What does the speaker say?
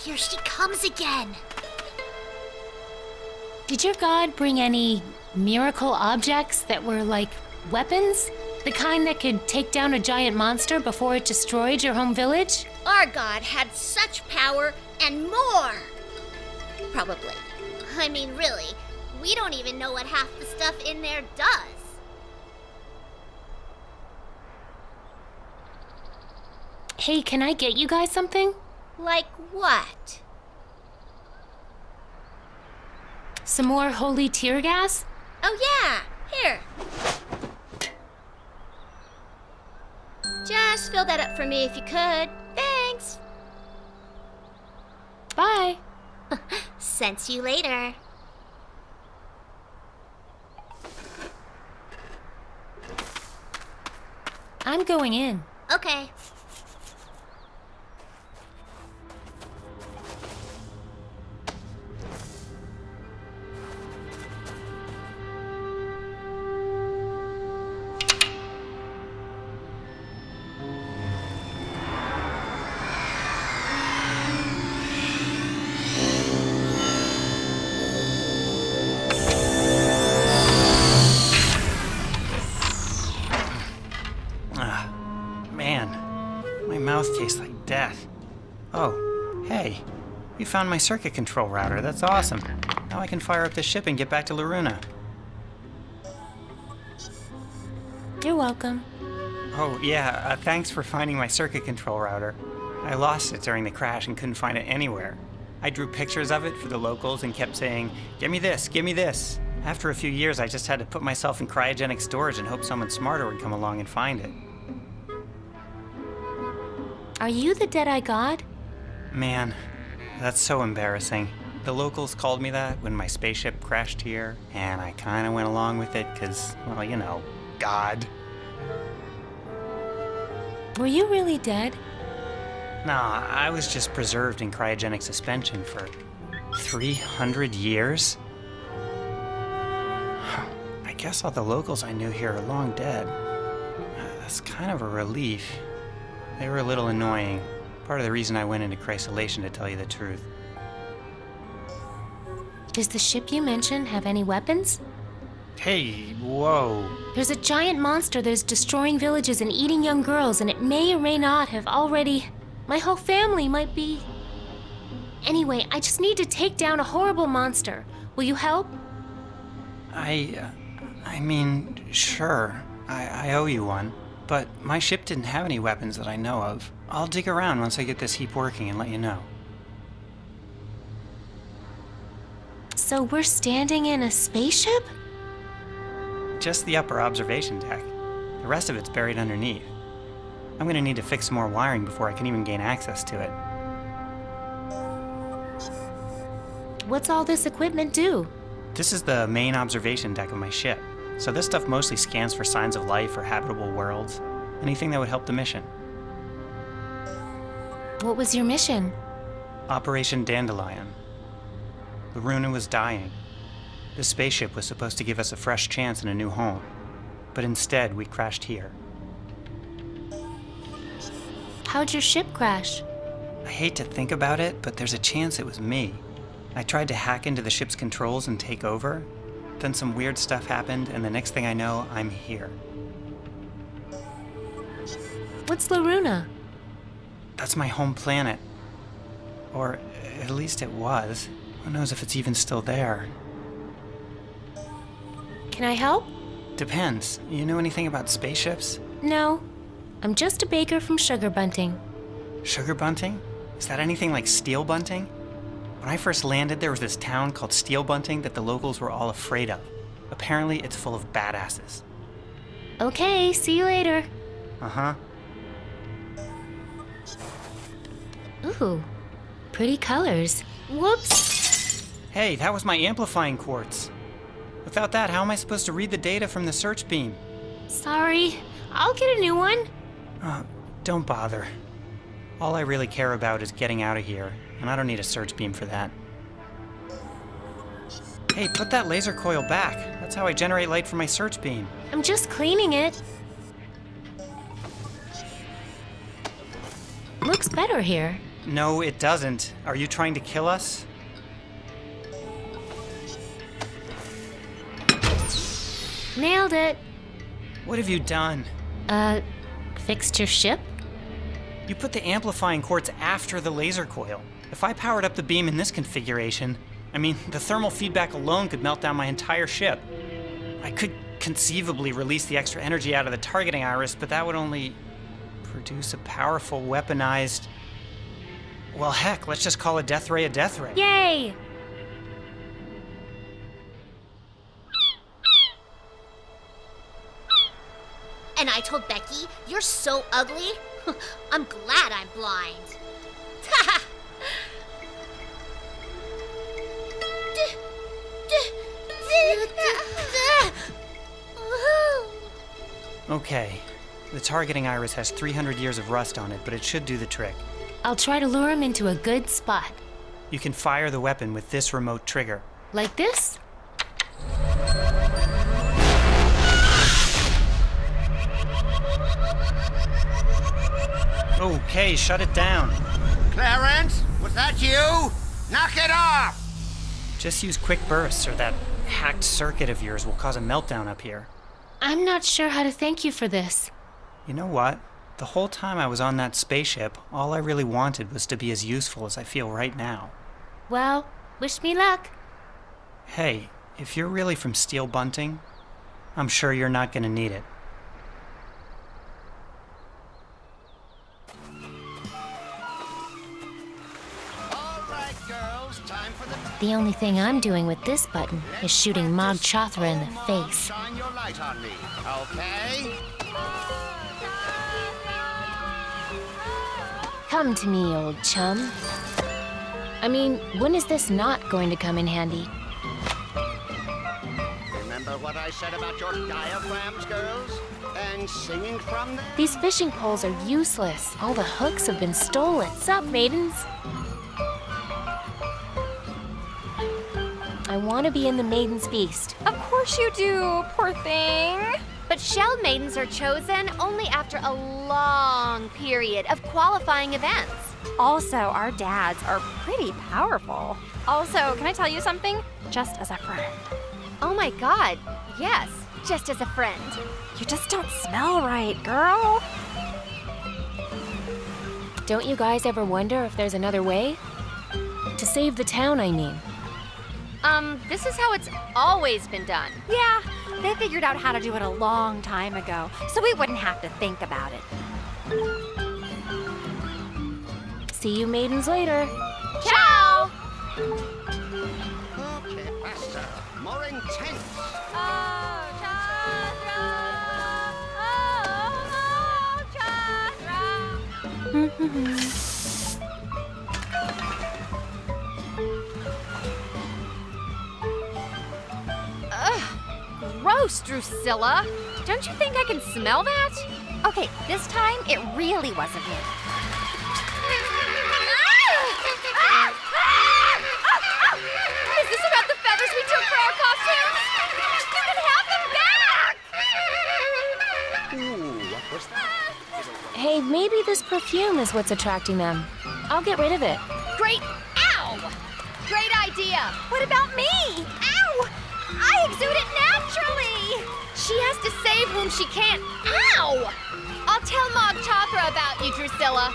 Here she comes again. Did your god bring any miracle objects that were like weapons? The kind that could take down a giant monster before it destroyed your home village? Our god had such power and more. Probably. I mean, really, we don't even know what half the stuff in there does. Hey, can I get you guys something? Like what? Some more holy tear gas? Oh yeah, here. Just fill that up for me if you could. Thanks. Bye. Sense you later. I'm going in. Okay. My mouth tastes like death. Oh, hey. You found my circuit control router. That's awesome. Now I can fire up the ship and get back to Loruna. You're welcome. Oh, yeah. Thanks for finding my circuit control router. I lost it during the crash and couldn't find it anywhere. I drew pictures of it for the locals and kept saying, "Give me this, give me this." After a few years, I just had to put myself in cryogenic storage and hope someone smarter would come along and find it. Are you the Deadeye God? Man, that's so embarrassing. The locals called me that when my spaceship crashed here, and I kinda went along with it because, well, you know, God. Were you really dead? Nah, I was just preserved in cryogenic suspension for 300 years? I guess all the locals I knew here are long dead. That's kind of a relief. They were a little annoying. Part of the reason I went into crysolation, to tell you the truth. Does the ship you mentioned have any weapons? Hey, whoa. There's a giant monster that is destroying villages and eating young girls, and it may or may not have already... My whole family might be... Anyway, I just need to take down a horrible monster. Will you help? I mean, sure. I owe you one. But my ship didn't have any weapons that I know of. I'll dig around once I get this heap working and let you know. So we're standing in a spaceship? Just the upper observation deck. The rest of it's buried underneath. I'm gonna need to fix some more wiring before I can even gain access to it. What's all this equipment do? This is the main observation deck of my ship. So this stuff mostly scans for signs of life or habitable worlds. Anything that would help the mission. What was your mission? Operation Dandelion. Loruna was dying. This spaceship was supposed to give us a fresh chance and a new home. But instead, we crashed here. How'd your ship crash? I hate to think about it, but there's a chance it was me. I tried to hack into the ship's controls and take over. Then some weird stuff happened, and the next thing I know, I'm here. What's Loruna? That's my home planet. Or at least it was. Who knows if it's even still there? Can I help? Depends. You know anything about spaceships? No. I'm just a baker from Sugar Bunting. Sugar Bunting? Is that anything like Steel Bunting? When I first landed, there was this town called Steel Bunting that the locals were all afraid of. Apparently, it's full of badasses. Okay, see you later. Uh-huh. Ooh, pretty colors. Whoops! Hey, that was my amplifying quartz. Without that, how am I supposed to read the data from the search beam? Sorry, I'll get a new one. Don't bother. All I really care about is getting out of here, and I don't need a search beam for that. Hey, put that laser coil back. That's how I generate light for my search beam. I'm just cleaning it. Looks better here. No, it doesn't. Are you trying to kill us? Nailed it. What have you done? Fixed your ship? You put the amplifying quartz after the laser coil. If I powered up the beam in this configuration, the thermal feedback alone could melt down my entire ship. I could conceivably release the extra energy out of the targeting iris, but that would only produce a powerful weaponized... Well, heck, let's just call a death ray a death ray. Yay! And I told Becky, you're so ugly. I'm glad I'm blind. Okay. The targeting iris has 300 years of rust on it, but it should do the trick. I'll try to lure him into a good spot. You can fire the weapon with this remote trigger. Like this? Okay, shut it down. Clarence, was that you? Knock it off! Just use quick bursts, or that hacked circuit of yours will cause a meltdown up here. I'm not sure how to thank you for this. You know what? The whole time I was on that spaceship, all I really wanted was to be as useful as I feel right now. Well, wish me luck. Hey, if you're really from Steel Bunting, I'm sure you're not gonna need it. All right, girls, time for the... The only thing I'm doing with this button is shooting Mog Chothra in the face. Shine your light on me, okay? Come to me, old chum. When is this not going to come in handy? Remember what I said about your diaphragms, girls? And singing from them? These fishing poles are useless. All the hooks have been stolen. Sup, maidens? I want to be in the Maiden's Feast. Of course you do, poor thing. But shell maidens are chosen only after a long period of qualifying events. Also, our dads are pretty powerful. Also, can I tell you something? Just as a friend. Oh my god, yes, just as a friend. You just don't smell right, girl. Don't you guys ever wonder if there's another way? To save the town, I mean. This is how it's always been done. Yeah, they figured out how to do it a long time ago, so we wouldn't have to think about it. See you maidens later. Ciao! Okay, faster. More intense. Gross, Drusilla. Don't you think I can smell that? Okay, this time it really wasn't me. Is this about the feathers we took for our costumes? You can have them back! Ooh, what was that? Hey, maybe this perfume is what's attracting them. I'll get rid of it. Great, ow! Great idea! What about me? Ow! I exude it naturally! She has to save whom she can't. Ow! I'll tell Mog Chothra about you, Drusilla.